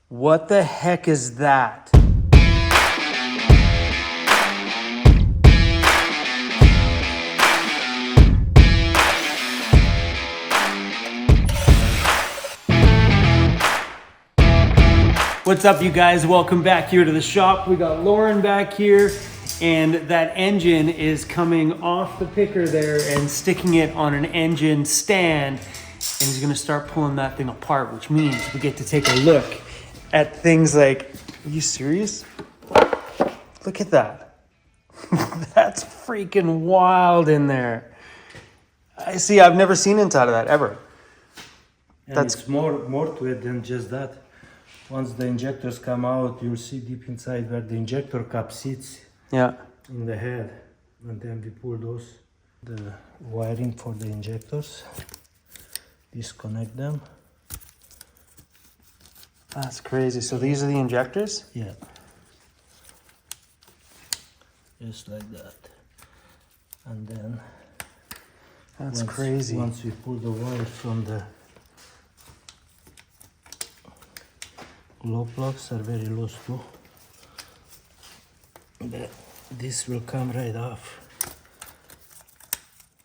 What the heck is that? What's up, you guys? Welcome back here to the shop. We got Lauren back here, and that engine is coming off the picker there and sticking it on an engine stand, and he's gonna start pulling that thing apart, which means we get to take a look at things like, are you serious? Look at that. That's freaking wild in there. I see, I've never seen inside of that ever. And That's it's more to it than just that. Once the injectors come out, you'll see deep inside where the injector cap sits yeah. in the head. And then we pull the wiring for the injectors, disconnect them. That's crazy. So these are the injectors? Yeah. Just like that. And then That's crazy. Once we pull the wire from the glow plugs are very loose too. This will come right off.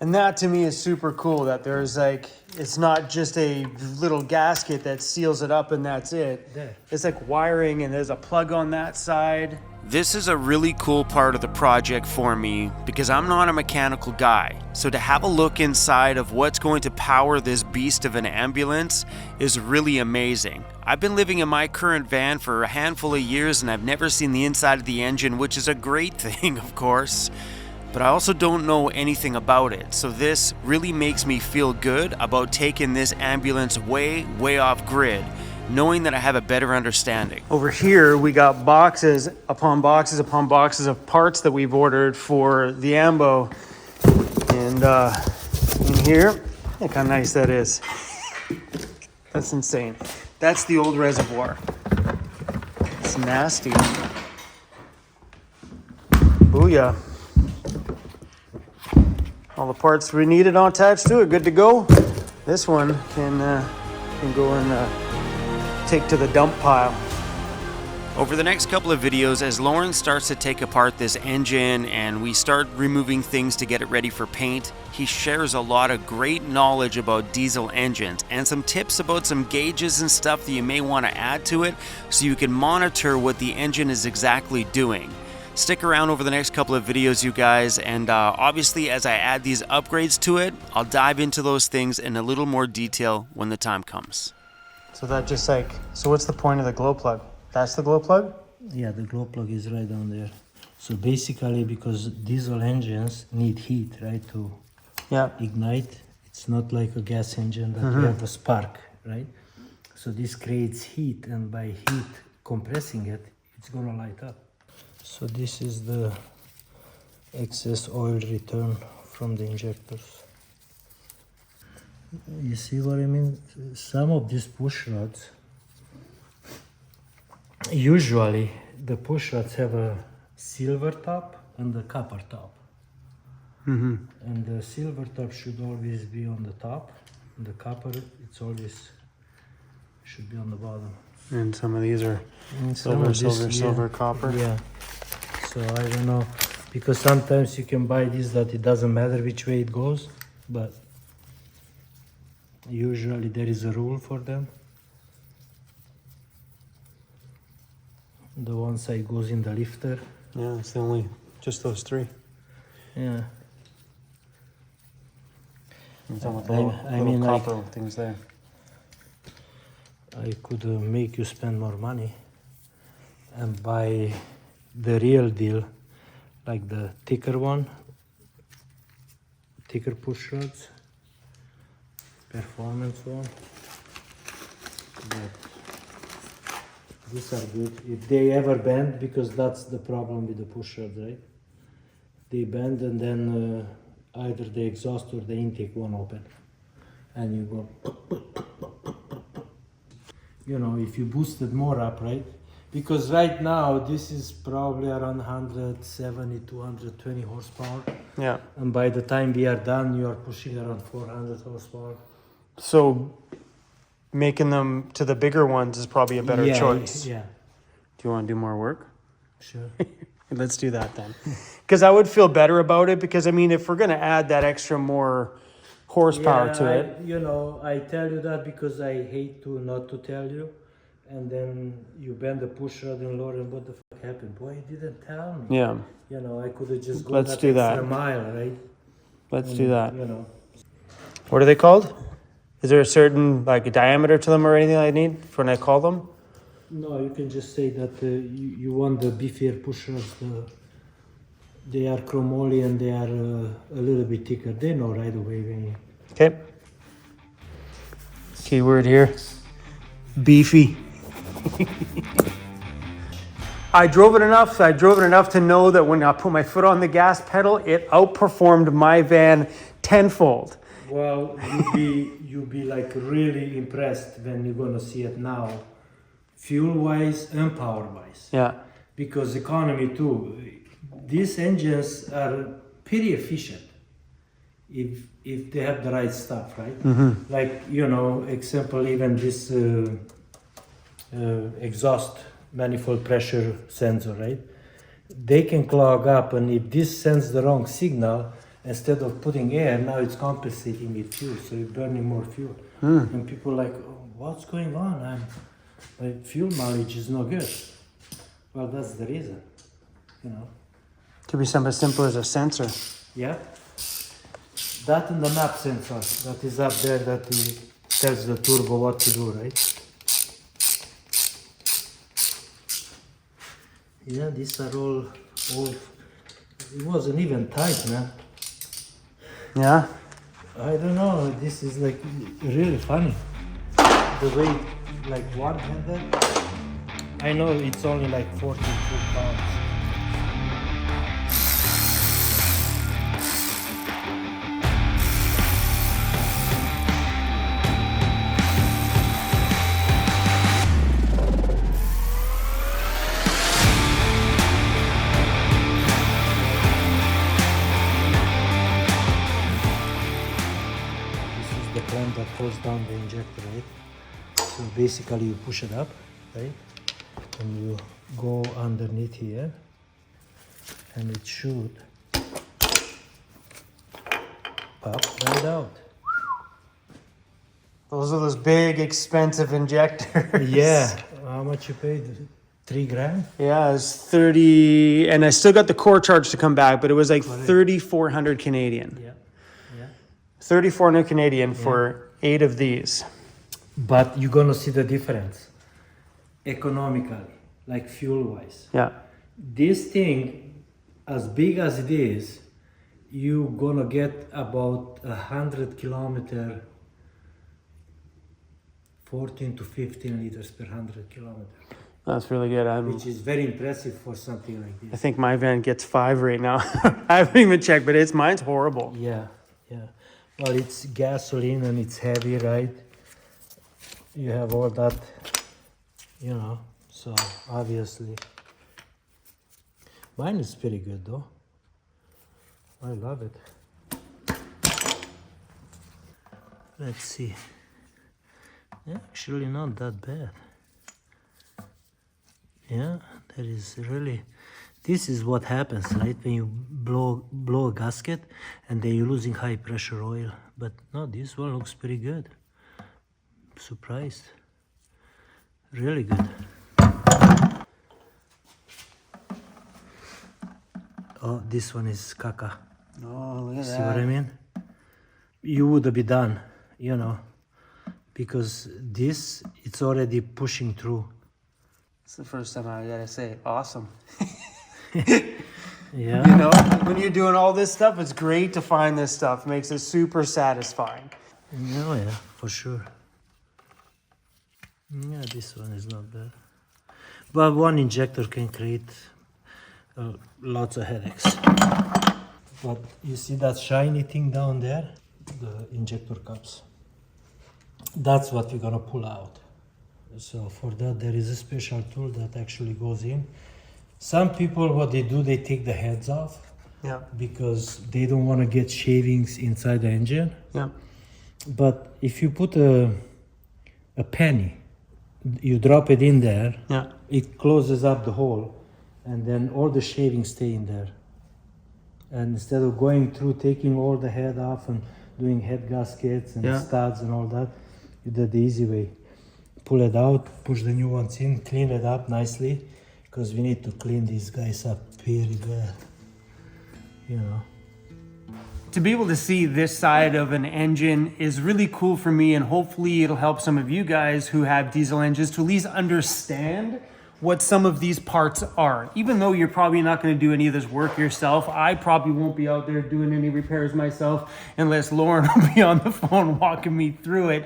And that to me is super cool, that there's like, it's not just a little gasket that seals it up and that's it. There. It's like wiring, and there's a plug on that side. This is a really cool part of the project for me because I'm not a mechanical guy. So to have a look inside of what's going to power this beast of an ambulance is really amazing. I've been living in my current van for a handful of years and I've never seen the inside of the engine, which is a great thing, of course. But I also don't know anything about it. So this really makes me feel good about taking this ambulance way off grid, knowing that I have a better understanding. Over here, we got boxes upon boxes upon boxes of parts that we've ordered for the Ambo. And in here, look how nice that is. That's insane. That's the old reservoir. It's nasty. Booyah. All the parts we needed all attached to it, good to go. This one can go and take to the dump pile. Over the next couple of videos, as Lauren starts to take apart this engine and we start removing things to get it ready for paint, he shares a lot of great knowledge about diesel engines and some tips about some gauges and stuff that you may want to add to it so you can monitor what the engine is exactly doing. Stick around over the next couple of videos, you guys, and obviously as I add these upgrades to it, I'll dive into those things in a little more detail when the time comes. So that just like, so what's the point of the glow plug? That's the glow plug? Yeah, the glow plug is right down there. So basically, because diesel engines need heat, right, to ignite. It's not like a gas engine that you have a spark, right? So this creates heat, and by heat compressing it, it's gonna light up. So this is the excess oil return from the injectors. You see what I mean? Some of these push rods, usually the push rods have a silver top and a copper top. And the silver top should always be on the top, and the copper, it's always should be on the bottom. And some of these are Some silver, copper. Yeah. So I don't know, because sometimes you can buy this that it doesn't matter which way it goes, but usually there is a rule for them. The one side goes in the lifter. Yeah, it's the only, just those three. Yeah. I'm talking about the I little mean, copper like, things there. I could make you spend more money and buy the real deal, like the thicker one, thicker push rods, performance one. But these are good if they ever bend, because that's the problem with the push rods, right? They bend and then either the exhaust or the intake won't open, and you go. You know, if you boosted more up, right? Because right now this is probably around 170 to 120 horsepower. Yeah. And by the time we are done, you are pushing around 400 horsepower. So making them to the bigger ones is probably a better choice. Yeah, Do you want to do more work? sure. Let's do that then. Because I would feel better about it, because I mean, if we're going to add that extra more horsepower to it. You know, I tell you that because I hate to not to tell you. And then you bend the push rod and Lauren, what the fuck happened? Boy, you didn't tell me. Yeah, You know, I could have just gone Let's that do extra that. mile, right? let's do that. You know. What are they called? Is there a certain like diameter to them or anything I need for when I call them? No, you can just say that you want the beefier push rods. They are chromoly and they are a little bit thicker. They know right away when you... Okay. Keyword here. Beefy. I drove it enough to know that when I put my foot on the gas pedal, it outperformed my van tenfold. Well, you'll be like really impressed when you're gonna see it now, fuel-wise and power-wise. Yeah. Because economy too. These engines are pretty efficient if they have the right stuff, right? Like, you know, example, even this exhaust manifold pressure sensor, right? They can clog up, and if this sends the wrong signal, instead of putting air, now it's compensating with fuel, so you're burning more fuel. And people are like, oh, what's going on? My fuel mileage is no good. Well, that's the reason, you know. Could be something as simple as a sensor. Yeah. That and the map sensor that is up there that tells the turbo what to do, right? Yeah, these are all, it wasn't even tight, man. Yeah. I don't know, this is like really funny. The way, like one-handed, I know it's only like 42 pounds. That holds down the injector, right? So basically you push it up, right? And you go underneath here and it should pop right out. Those are those big, expensive injectors. Yeah. How much you paid? 3 grand? Yeah, it's 30, and I still got the core charge to come back, but it was like 3,400 Canadian. Yeah. 3,400 Canadian for 8 of these. But you're gonna see the difference economically, like fuel-wise. Yeah. This thing, as big as it is, you're gonna get about 100 kilometer, 14 to 15 liters per 100 kilometer, That's really good. which is very impressive for something like I this. think my van gets 5 right now. I haven't even checked, but mine's horrible. Yeah. Well, it's gasoline and it's heavy, right? You have all that, you know, so obviously. Mine is pretty good though. I love it. Let's see. Actually not that bad. Yeah, that is really, this is what happens, right? When you blow a gasket and then you're losing high pressure oil. But no, this one looks pretty good. Surprised. Really good. Oh, this one is caca. Oh, look at See what I mean? You would be done, you know, because this, it's already pushing through. It's the first time I gotta say, awesome. Yeah. You know, when you're doing all this stuff, it's great to find this stuff. It makes it super satisfying. Oh yeah, for sure. Yeah, this one is not bad. But one injector can create lots of headaches. But you see that shiny thing down there? The injector cups. That's what we're gonna pull out. So for that there is a special tool that actually goes in. Some people, what they do, they take the heads off. Yeah. Because they don't want to get shavings inside the engine. Yeah. But if you put a a penny. You drop it in there, Yeah. it closes up the hole, and then all the shavings stay in there. And instead of going through taking all the head off and doing head gaskets and Yeah. studs and all that, you did the easy way. Pull it out, push the new ones in, clean it up nicely, because we need to clean these guys up very bad. You know. To be able to see this side of an engine is really cool for me, and hopefully it'll help some of you guys who have diesel engines to at least understand what some of these parts are. Even though you're probably not going to do any of this work yourself, I probably won't be out there doing any repairs myself unless Lauren will be on the phone walking me through it.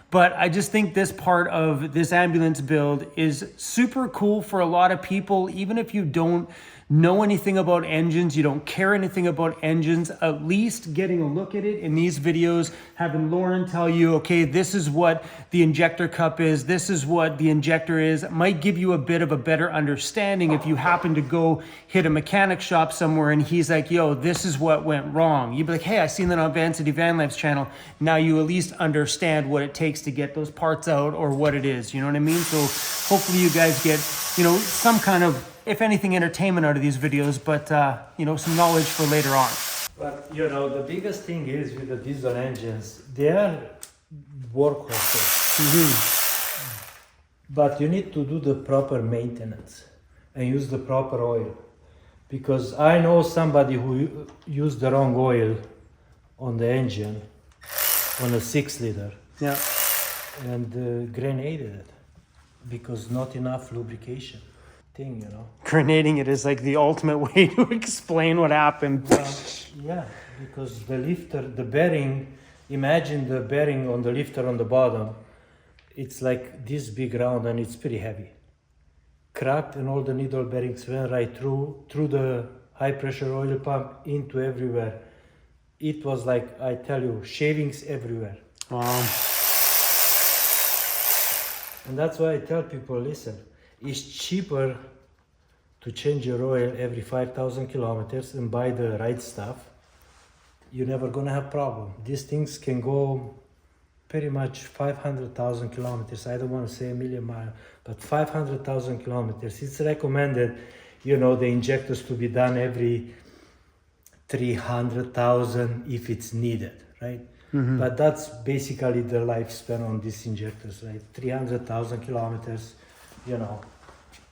But I just think this part of this ambulance build is super cool for a lot of people, even if you don't know anything about engines, you don't care anything about engines, at least getting a look at it in these videos, having Lauren tell you, okay, this is what the injector cup is, this is what the injector is, might give you a bit of a better understanding if you happen to go hit a mechanic shop somewhere and he's like, yo, this is what went wrong. You'd be like, hey, I seen that on Vancity Vanlife's channel. Now you at least understand what it takes to get those parts out or what it is, you know what I mean? So hopefully you guys get, you know, some kind of, if anything, entertainment out of these videos, but you know, some knowledge for later on. But you know, the biggest thing is with the diesel engines, they are workhorses. But you need to do the proper maintenance and use the proper oil. Because I know somebody who used the wrong oil on the engine, on a 6-liter, Yeah. and grenaded it because not enough lubrication. Thing, you know. Grenading it is like the ultimate way to explain what happened. Well, yeah, because the lifter, the bearing, imagine the bearing on the lifter on the bottom, it's like this big round and it's pretty heavy. Cracked, and all the needle bearings went right through the high pressure oil pump into everywhere. It was like, I tell you, shavings everywhere. Wow. And that's why I tell people, listen, it's cheaper to change your oil every 5,000 kilometers and buy the right stuff. You're never gonna have problem. These things can go pretty much 500,000 kilometers. I don't want to say a million miles, but 500,000 kilometers. It's recommended, you know, the injectors to be done every 300,000 if it's needed, right? Mm-hmm. But that's basically the lifespan on these injectors, right? 300,000 kilometers, you know,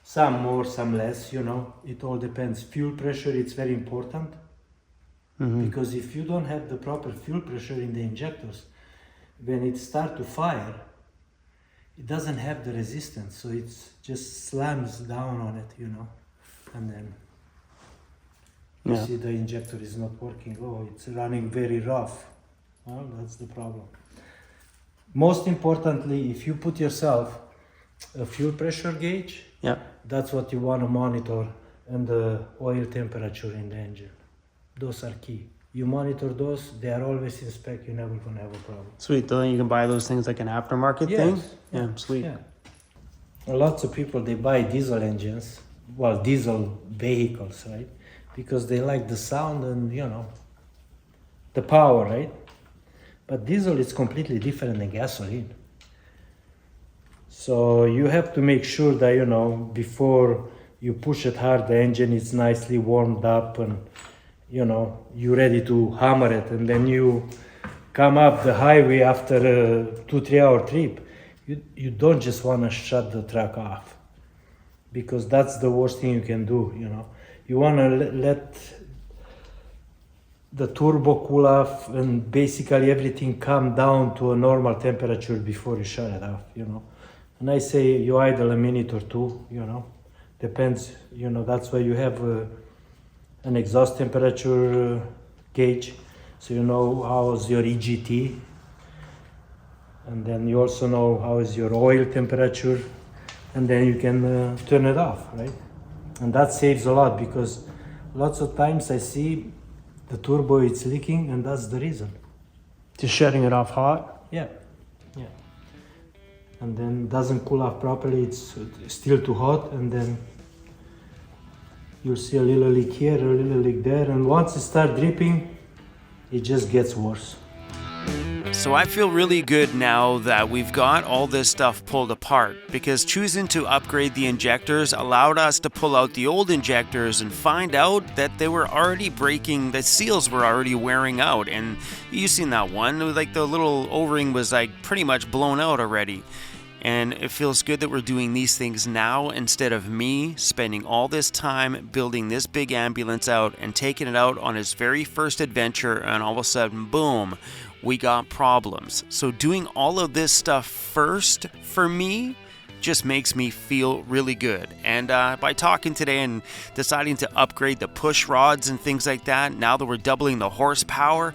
some more, some less, you know, it all depends. Fuel pressure, it's very important, because if you don't have the proper fuel pressure in the injectors, when it starts to fire, it doesn't have the resistance, so it just slams down on it, you know, and then you see the injector is not working. Oh, it's running very rough. Well, that's the problem. Most importantly, if you put yourself a fuel pressure gauge, that's what you want to monitor, and the oil temperature in the engine. Those are key. You monitor those, they are always in spec, you're never going to have a problem. Sweet. Then you can buy those things like an aftermarket thing? Yeah, sweet. Yeah. Lots of people, they buy diesel engines, well, diesel vehicles, right? Because they like the sound and, you know, the power, right? But diesel is completely different than gasoline. So you have to make sure that, you know, before you push it hard, the engine is nicely warmed up and, you know, you're ready to hammer it. And then you come up the highway after a 2-3 hour trip. You don't just want to shut the truck off, because that's the worst thing you can do, you know. You want to let the turbo cool off and basically everything come down to a normal temperature before you shut it off, you know. And I say you idle a minute or two, you know, depends, you know, that's why you have an exhaust temperature gauge, so you know how's your EGT, and then you also know how is your oil temperature, and then you can turn it off, right? And that saves a lot, because lots of times I see the turbo it's leaking, and that's the reason. Just shutting it off hot? Yeah. And then doesn't cool off properly, it's still too hot, and then you'll see a little leak here, a little leak there, and once it starts dripping, it just gets worse. So I feel really good now that we've got all this stuff pulled apart, because choosing to upgrade the injectors allowed us to pull out the old injectors and find out that they were already breaking, the seals were already wearing out. And you've seen that one, it was like the little O-ring was like pretty much blown out already. And it feels good that we're doing these things now instead of me spending all this time building this big ambulance out and taking it out on its very first adventure, and all of a sudden, boom, we got problems. So doing all of this stuff first for me just makes me feel really good. And by talking today and deciding to upgrade the push rods and things like that, now that we're doubling the horsepower,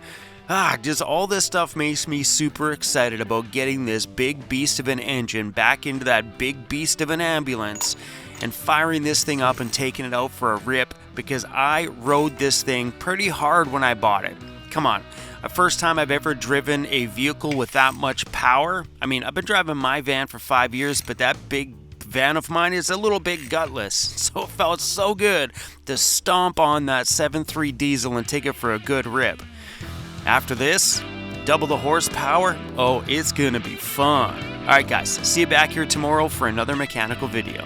just all this stuff makes me super excited about getting this big beast of an engine back into that big beast of an ambulance and firing this thing up and taking it out for a rip, because I rode this thing pretty hard when I bought it. Come on, the first time I've ever driven a vehicle with that much power. I mean, I've been driving my van for 5 years, but that big van of mine is a little bit gutless, so it felt so good to stomp on that 7.3 diesel and take it for a good rip. After this, double the horsepower. Oh, it's gonna be fun. All right, guys, see you back here tomorrow for another mechanical video.